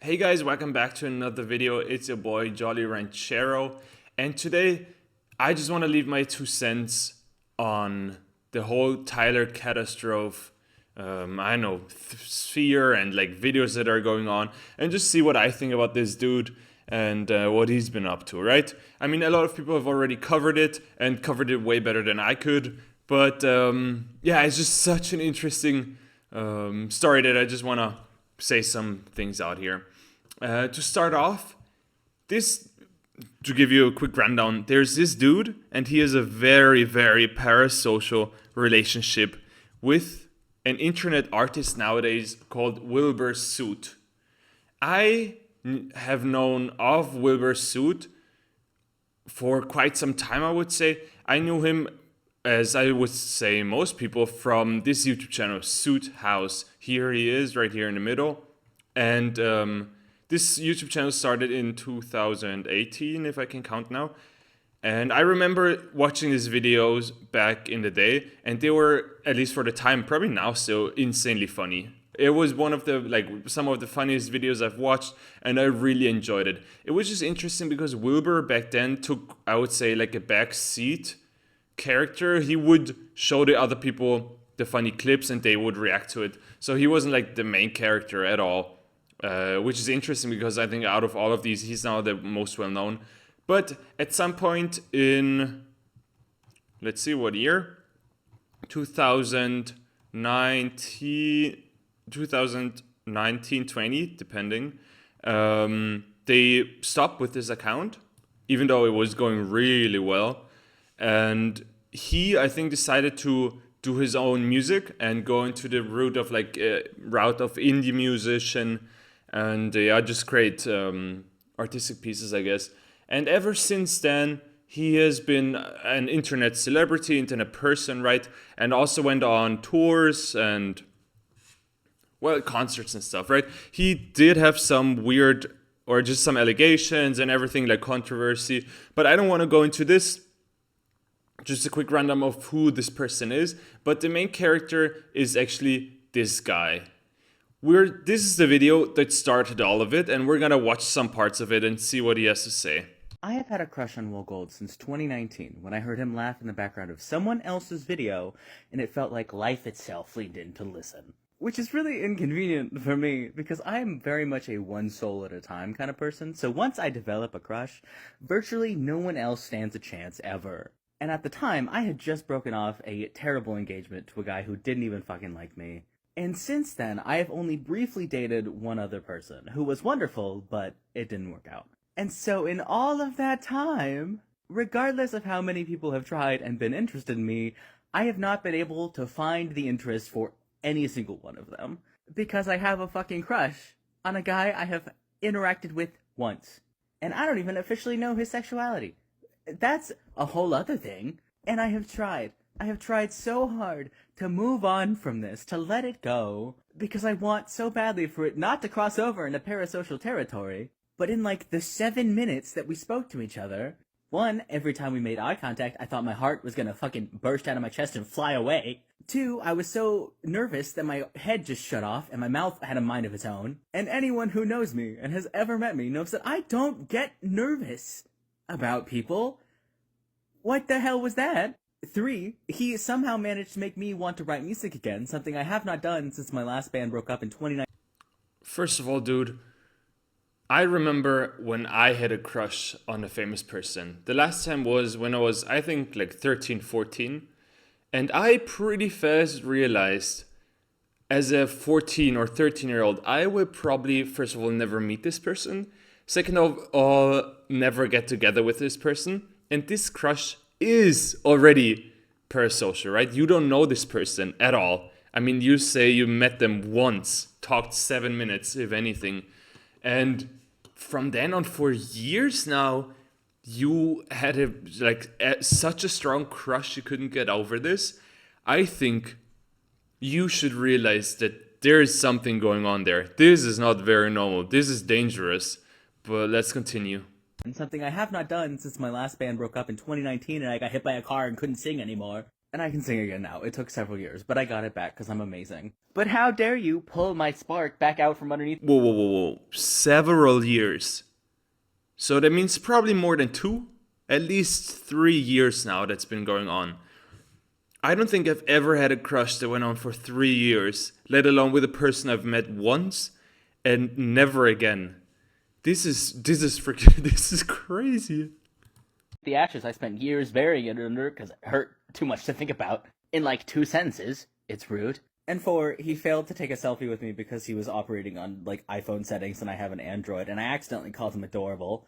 Hey guys, welcome back to another video. It's your boy Jolly Ranchero, and today I just want to leave my 2 cents on the whole Tyler Catastrophe sphere and like videos that are going on, and just see what I think about this dude and what he's been up to, right? I mean, a lot of people have already covered it and covered it way better than I could, but yeah, it's just such an interesting story that I just want to say some things out here. To start off, to give you a quick rundown, there's this dude, and he has a very, very parasocial relationship with an internet artist nowadays called Wilbur Soot. I have known of Wilbur Soot for quite some time, I would say. I knew him, as I would say most people, from this YouTube channel, Soot House. Here he is, right here in the middle. And this YouTube channel started in 2018, if I can count now. And I remember watching these videos back in the day, and they were, at least for the time, probably now still, insanely funny. It was one of the, some of the funniest videos I've watched, and I really enjoyed it. It was just interesting because Wilbur back then took, I would say, like a backseat character. He would show the other people the funny clips and they would react to it. So he wasn't like the main character at all. Which is interesting because I think out of all of these, he's now the most well known. But at some point in, let's see what year, 2019, 20, depending, they stopped with this account, even though it was going really well. And he, I think, decided to do his own music and go into the route of route of indie musician. And I just create artistic pieces, I guess. And ever since then, he has been an internet celebrity, internet person, right? And also went on tours and, well, concerts and stuff, right? He did have some weird, or just some allegations and everything, like controversy. But I don't want to go into this. Just a quick rundown of who this person is. But the main character is actually this guy. This is the video that started all of it, and we're gonna watch some parts of it and see what he has to say. I have had a crush on Will Gold since 2019 when I heard him laugh in the background of someone else's video, and it felt like life itself leaned in to listen. Which is really inconvenient for me, because I am very much a one soul at a time kind of person, so once I develop a crush, virtually no one else stands a chance ever. And at the time, I had just broken off a terrible engagement to a guy who didn't even fucking like me. And since then, I have only briefly dated one other person, who was wonderful, but it didn't work out. And so in all of that time, regardless of how many people have tried and been interested in me, I have not been able to find the interest for any single one of them. Because I have a fucking crush on a guy I have interacted with once. And I don't even officially know his sexuality. That's a whole other thing. And I have tried. I have tried so hard to move on from this, to let it go, because I want so badly for it not to cross over into parasocial territory. But in like the 7 minutes that we spoke to each other, one, every time we made eye contact, I thought my heart was gonna fucking burst out of my chest and fly away. Two, I was so nervous that my head just shut off and my mouth had a mind of its own. And anyone who knows me and has ever met me knows that I don't get nervous about people. What the hell was that? 3, he somehow managed to make me want to write music again, something I have not done since my last band broke up in 2019. First of all, dude, I remember when I had a crush on a famous person. The last time was when I was, I think, like 13, 14. And I pretty fast realized, as a 14 or 13-year-old, I will probably, first of all, never meet this person. Second of all, never get together with this person. And this crush is already parasocial, right? You don't know this person at all. I mean, you say you met them once, talked 7 minutes, if anything. And from then on, for years now, you had such a strong crush you couldn't get over this. I think you should realize that there is something going on there. This is not very normal. This is dangerous. But let's continue. And something I have not done since my last band broke up in 2019 and I got hit by a car and couldn't sing anymore. And I can sing again now. It took several years, but I got it back because I'm amazing. But how dare you pull my spark back out from underneath? Whoa, whoa, whoa, whoa. Several years. So that means probably more than 2? At least 3 years now that's been going on. I don't think I've ever had a crush that went on for 3 years, let alone with a person I've met once and never again. This is freaking, this is crazy. The actress I spent years burying it under because it hurt too much to think about. In like 2 sentences. It's rude. And 4, he failed to take a selfie with me because he was operating on like iPhone settings and I have an Android, and I accidentally called him adorable,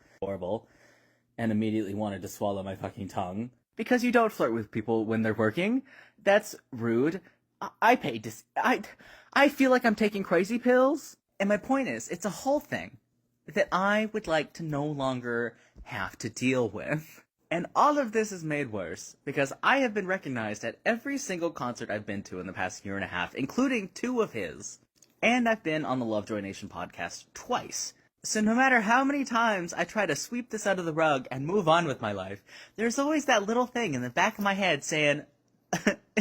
and immediately wanted to swallow my fucking tongue. Because you don't flirt with people when they're working. That's rude. I paid to... I feel like I'm taking crazy pills. And my point is, it's a whole thing that I would like to no longer have to deal with. And all of this is made worse because I have been recognized at every single concert I've been to in the past year and a half, including 2 of his. And I've been on the Lovejoy Nation podcast twice. So no matter how many times I try to sweep this under the rug and move on with my life, there's always that little thing in the back of my head saying,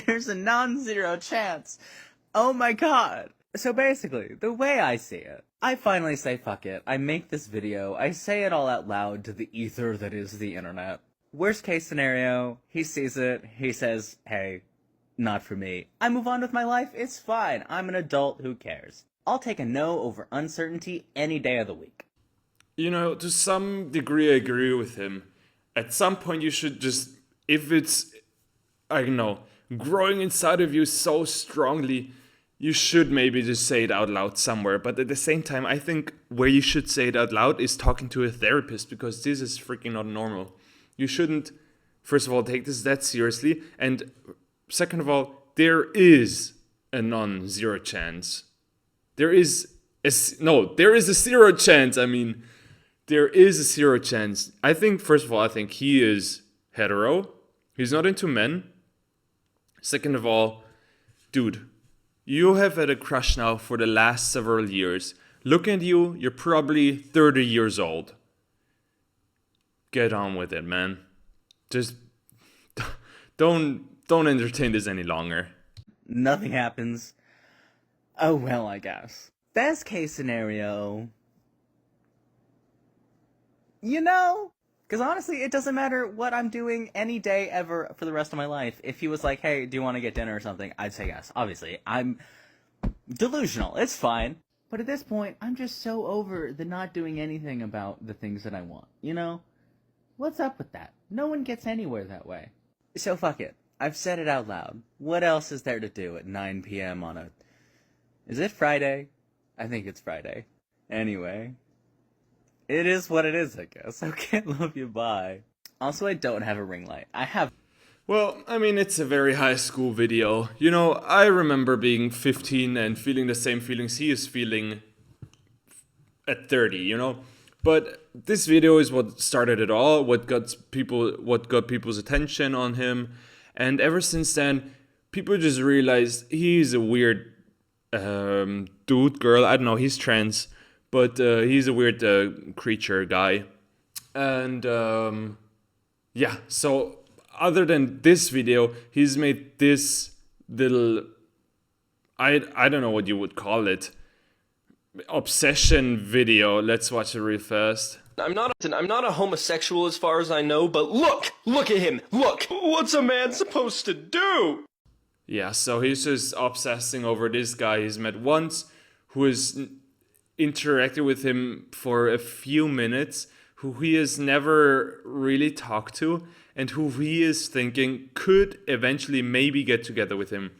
there's a non-zero chance. Oh my god. So basically, the way I see it, I finally say fuck it. I make this video, I say it all out loud to the ether that is the internet. Worst case scenario, he sees it, he says, hey, not for me. I move on with my life, it's fine. I'm an adult, who cares? I'll take a no over uncertainty any day of the week. You know, to some degree I agree with him. At some point you should just, if it's, I don't know, growing inside of you so strongly, you should maybe just say it out loud somewhere. But at the same time, I think where you should say it out loud is talking to a therapist, because this is freaking not normal. You shouldn't, first of all, take this that seriously. And second of all, there is a non-zero chance. There is a 0 chance. I mean, there is a 0 chance. I think, first of all, I think he is hetero. He's not into men. Second of all, dude, you have had a crush now for the last several years. Look at you, you're probably 30 years old. Get on with it, man. Just don't entertain this any longer. Nothing happens. Oh well, I guess. Best case scenario... You know? Because honestly, it doesn't matter what I'm doing any day ever for the rest of my life. If he was like, hey, do you want to get dinner or something? I'd say yes. Obviously, I'm delusional. It's fine. But at this point, I'm just so over the not doing anything about the things that I want. You know? What's up with that? No one gets anywhere that way. So fuck it. I've said it out loud. What else is there to do at 9 p.m. on a... Is it Friday? I think it's Friday. Anyway. It is what it is, I guess. Okay, love you, bye. Also, I don't have a ring light. I have... Well, I mean, it's a very high school video. You know, I remember being 15 and feeling the same feelings he is feeling at 30, you know? But this video is what started it all, what got people's attention on him. And ever since then, people just realized he's a weird dude, girl, I don't know, he's trans. But he's a weird creature guy. And yeah, so other than this video, he's made this little, I don't know what you would call it, obsession video. Let's watch it real fast. I'm not a homosexual as far as I know, but look at him, look! What's a man supposed to do? Yeah, so he's just obsessing over this guy he's met once, who is... interacted with him for a few minutes, who he has never really talked to, and who he is thinking could eventually maybe get together with him.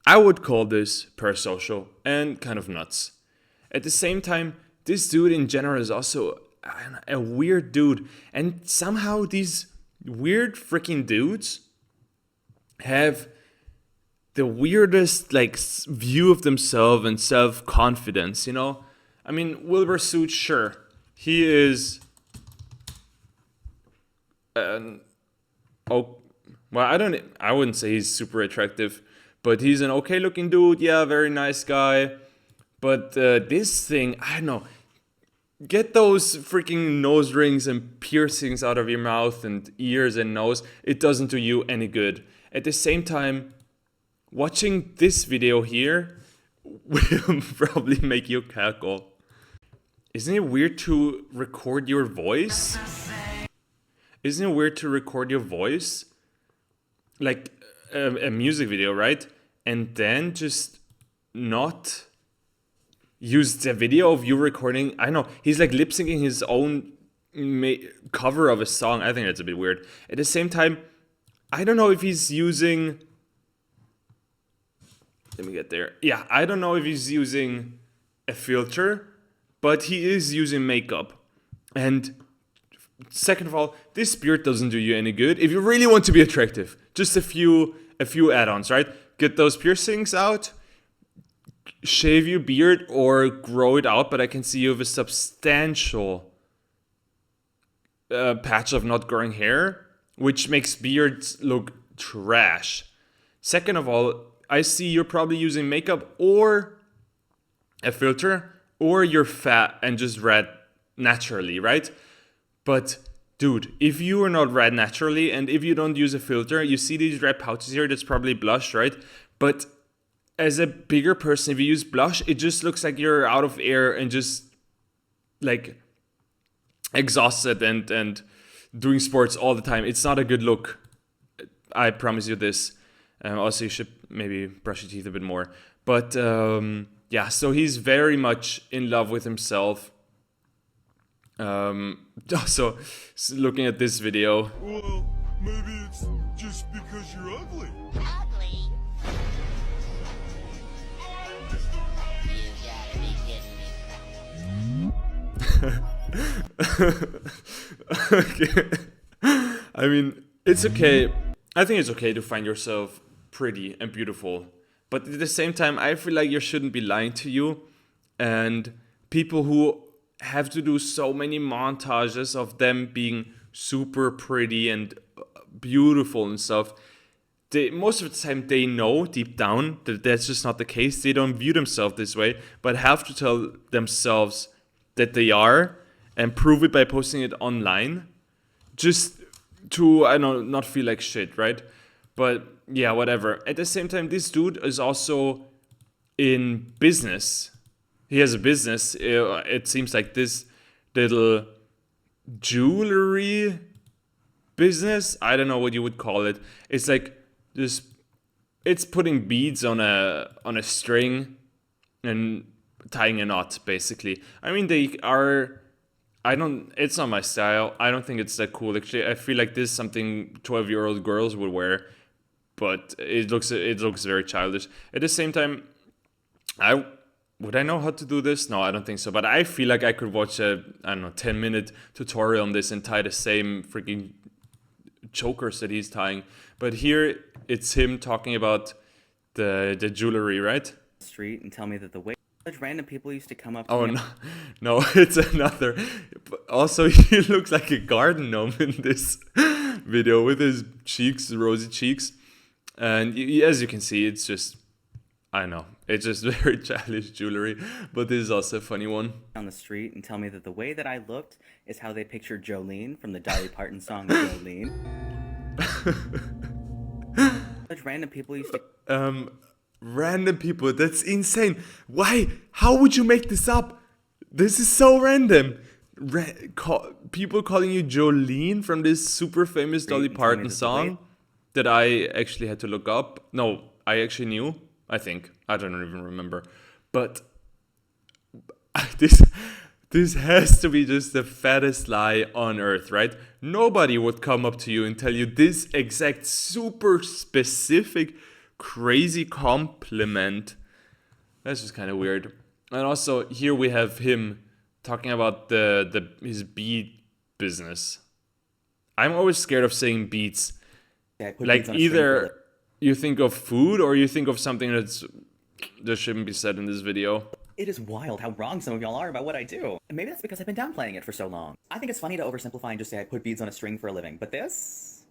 I would call this parasocial and kind of nuts. At the same time, this dude in general is also a weird dude, and somehow these weird freaking dudes have the weirdest view of themselves and self-confidence, you know? I mean, Wilbur Soot, sure, he is I wouldn't say he's super attractive, but he's an okay looking dude, yeah, very nice guy. But this thing, I don't know, get those freaking nose rings and piercings out of your mouth and ears and nose. It doesn't do you any good. At the same time, watching this video here will probably make you cackle. Isn't it weird to record your voice? Isn't it weird to record your voice? Like a music video, right? And then just not use the video of you recording. I know, he's like lip syncing his own cover of a song. I think that's a bit weird. At the same time, I don't know if he's using... Let me get there. Yeah, I don't know if he's using a filter, but he is using makeup. And second of all, this beard doesn't do you any good. If you really want to be attractive, just a few add-ons, right? Get those piercings out, shave your beard or grow it out, but I can see you have a substantial patch of not growing hair, which makes beards look trash. Second of all, I see you're probably using makeup or a filter, or you're fat and just red naturally, right? But dude, if you are not red naturally and if you don't use a filter, you see these red pouches here, that's probably blush, right? But as a bigger person, if you use blush, it just looks like you're out of air and just like exhausted and doing sports all the time. It's not a good look. I promise you this. Also, you should maybe brush your teeth a bit more. But yeah, so he's very much in love with himself. Also, looking at this video. Well, maybe it's just because you're ugly. Ugly? You gotta be kidding me. Okay. I mean, it's okay. I think it's okay to find yourself pretty and beautiful. But at the same time, I feel like you shouldn't be lying to you. And people who have to do so many montages of them being super pretty and beautiful and stuff, most of the time they know deep down that that's just not the case. They don't view themselves this way, but have to tell themselves that they are and prove it by posting it online just to, I don't know, not feel like shit, right? But yeah, whatever. At the same time, this dude is also in business. He has a business. It seems like this little jewelry business. I don't know what you would call it. It's like this. It's putting beads on a string and tying a knot, basically. I mean, they are. It's not my style. I don't think it's that cool. Actually, I feel like this is something 12-year-old girls would wear, but it looks very childish. At the same time, would I know how to do this? No, I don't think so. But I feel like I could watch a, 10-minute tutorial on this and tie the same freaking chokers that he's tying. But here it's him talking about the jewelry, right? Street and tell me that the way random people used to come up to Oh me. no, it's another. Also, he looks like a garden gnome in this video with his cheeks, rosy cheeks. And as you can see, it's just, I know, it's just very childish jewelry, but this is also a funny one. On the street and tell me that the way that I looked is how they pictured Jolene from the Dolly Parton song Jolene. Random people used to... Random people, that's insane. Why? How would you make this up? This is so random. People calling you Jolene from this super famous Dolly Parton song that I actually had to look up. No, I actually knew. I think. I don't even remember. But this has to be just the fattest lie on earth, right? Nobody would come up to you and tell you this exact super specific crazy compliment. That's just kind of weird. And also here we have him talking about his bead business. I'm always scared of saying beads. Yeah, like either you think of food or you think of something that shouldn't be said in this video. It is wild how wrong some of y'all are about what I do. And maybe that's because I've been downplaying it for so long. I think it's funny to oversimplify and just say I put beads on a string for a living, but this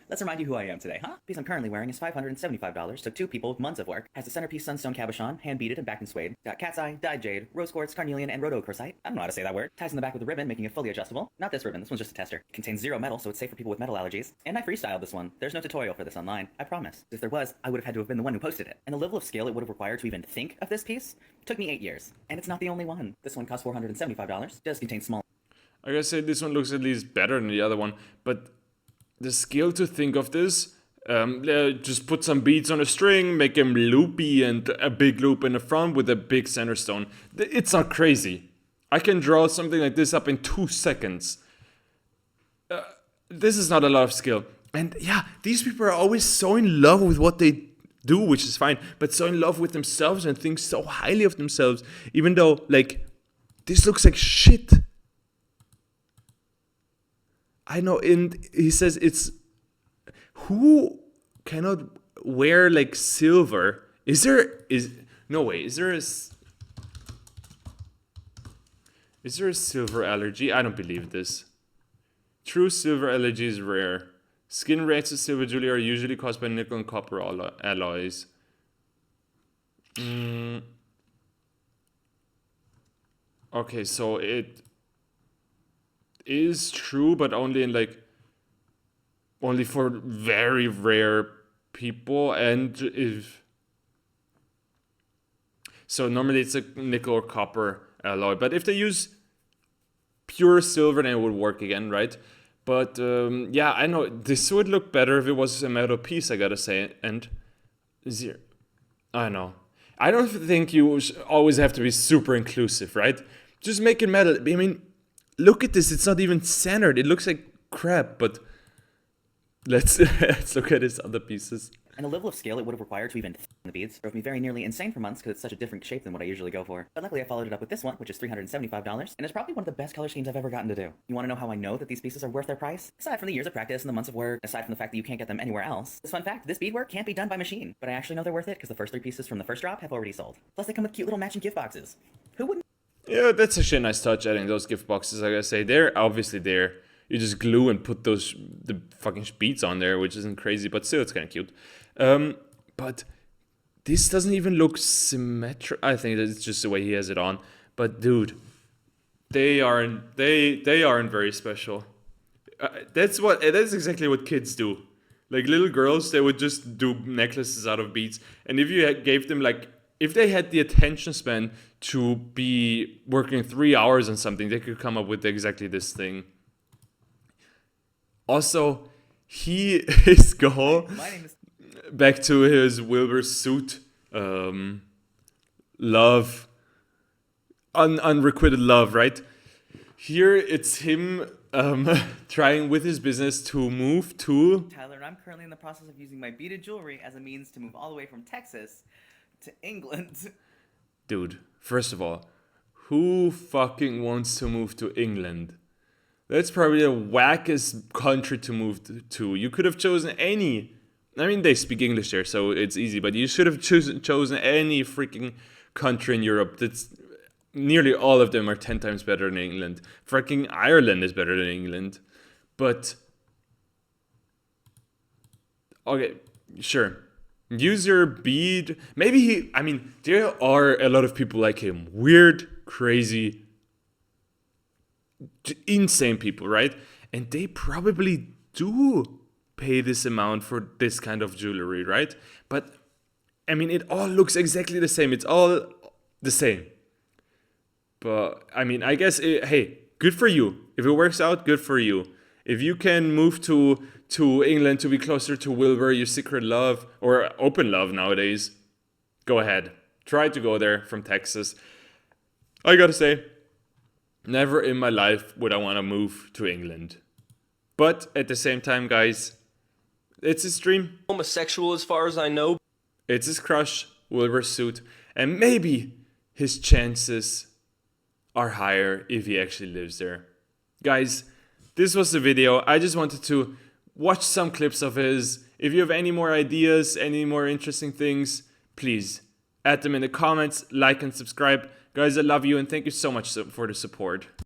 Let's remind you who I am today, huh? The piece I'm currently wearing is $575, took 2 people with months of work, has a centerpiece sunstone cabochon, hand-beaded and backed in suede, got cat's eye, dyed jade, rose quartz, carnelian, and rhodochrosite. I don't know how to say that word. Ties in the back with a ribbon, making it fully adjustable. Not this ribbon, this one's just a tester. Contains 0 metal, so it's safe for people with metal allergies. And I freestyled this one. There's no tutorial for this online, I promise. If there was, I would have had to have been the one who posted it. And the level of skill it would have required to even think of this piece took me 8 years. And it's not the only one. This one costs $475, does contain small. I gotta say, this one looks at least better than the other one, but the skill to think of this, just put some beads on a string, make them loopy and a big loop in the front with a big center stone. It's not crazy. I can draw something like this up in 2 seconds. This is not a lot of skill. And yeah, these people are always so in love with what they do, which is fine, but so in love with themselves and think so highly of themselves, even though, like, this looks like shit. I know, and he says it's, who cannot wear like silver? Is there a silver allergy? I don't believe this. True silver allergy is rare. Skin reactions to silver jewelry are usually caused by nickel and copper alloys. Okay, so it is true, but only for very rare people, and so normally it's a nickel or copper alloy, but if they use pure silver, then it would work again, right? But yeah, I know this would look better if it was a metal piece, I gotta say. And I know, I don't think you always have to be super inclusive, right? Just make it metal. I mean, look at this, it's not even centered, it looks like crap. But let's look at his other pieces. And the level of skill it would have required to even the beads drove me very nearly insane for months because it's such a different shape than what I usually go for. But luckily I followed it up with this one, which is $375, and it's probably one of the best color schemes I've ever gotten to do. You want to know how I know that these pieces are worth their price? Aside from the years of practice and the months of work, aside from the fact that you can't get them anywhere else, this fun fact, this beadwork can't be done by machine. But I actually know they're worth it because the first 3 pieces from the first drop have already sold. Plus they come with cute little matching gift boxes. Who wouldn't? Yeah, that's actually a nice touch, adding those gift boxes. I gotta say, they're obviously there. You just glue and put the fucking beads on there, which isn't crazy, but still it's kind of cute. But this doesn't even look symmetric. I think that it's just the way he has it on. But dude, they aren't very special. That's exactly what kids do. Like little girls, they would just do necklaces out of beads. And if you gave them if they had the attention span to be working 3 hours on something, they could come up with exactly this thing. Also, his goal, back to his Wilbur suit, love, unrequited love, right? Here it's him trying with his business to move to Tyler, and I'm currently in the process of using my beaded jewelry as a means to move all the way from Texas to England. Dude, first of all, who fucking wants to move to England? That's probably the wackest country to move to. You could have chosen any. I mean, they speak English there, so it's easy. But you should have chosen any freaking country in Europe. That's nearly all of them are 10 times better than England. Freaking Ireland is better than England. But okay, sure. Use your bead. Maybe there are a lot of people like him. Weird, crazy, insane people, right? And they probably do pay this amount for this kind of jewelry, right? But I mean, it all looks exactly the same. It's all the same. But I mean, I guess hey, good for you. If it works out, good for you. If you can move to England to be closer to Wilbur, your secret love, or open love nowadays, go ahead. Try to go there from Texas. I gotta say, never in my life would I want to move to England. But at the same time, guys, it's his dream. Homosexual as far as I know. It's his crush, Wilbur's suit. And maybe his chances are higher if he actually lives there. Guys, this was the video. I just wanted to watch some clips of his. If you have any more ideas, any more interesting things, please add them in the comments, like and subscribe. Guys, I love you and thank you so much for the support.